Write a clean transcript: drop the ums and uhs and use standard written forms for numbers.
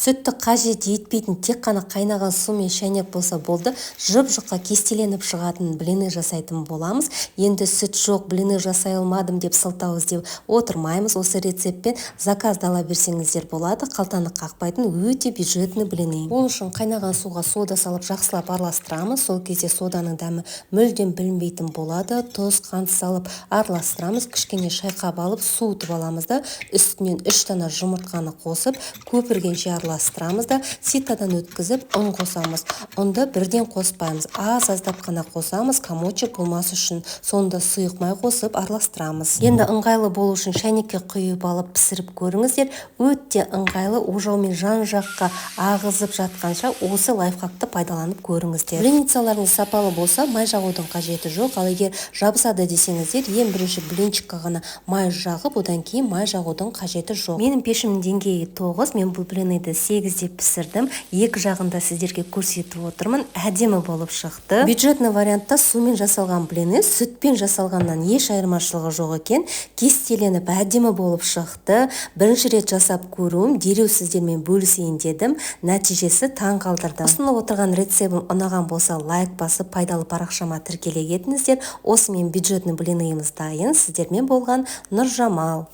Сүтті қажет етпейтін тек қана қайнаған сумен шайнек болса болды, жұп-жұқа кестеленіп шығатын блины жасайтын боламыз. Енді сүт жоқ, блины жасай алмадым деп сылтау іздеп отырмаймыз. Осы рецептпен заказ ала берсеңіздер болады. Қалтаны қақпайтын өте бюджетный блины. Ол үшін қайнаған суға сода салып жақсылап араластырамыз. Сол кезде соданың дәмі мүлдем білінбейтін болады. Тұз, қант салып араластырамыз. Кішкене шайқап алып суытып аламыз да үстінен 3 дана жұмыртқаны қосып көпіргенше араластырамыз да ситадан өткізіп ұн қосамыз. Ұнды бірден қоспаймыз. Аздап қана қосамыз, комочек болмас үшін. Сонда сұйық май қосып араластырамыз. Енді ыңғайлы болу үшін шайнекке құйып алып пісіріп көріңіздер. Өте ыңғайлы, ожаумен жан-жаққа ағызып жатқанша осы лайфхакты пайдаланып көріңіздер. Блинницаларыңыз сапалы болса, май жағудың қажеті жоқ. Ал егер жабысады десеңіздер, ең бірінші блинчикқа ғана май жағып, одан кейін май жағудың қажеті жоқ. Менің пешімнің деңгейі 9, мен бұл блинді 8 деп пісірдім. Екі жағында сіздерге көрсетіп отырмын. Әдемі болып шықты. Бюджетный вариантта сумен жасалған блины сүтпен жасалғаннан еш айырмашылығы жоқ екен. Кестеленіп әдемі болып шықты. Бірінші рет жасап көруім, дереу сіздермен бөлісейін дедім. Нәтижесі таң қалдырды. Ұсынылып отырған рецебім ұнаған болса, лайк басып пайдалы парақшама тіркеле кетіңіздер. Осымен бюджетный блинымыз дайын. Сіздермен болған Нұржамал.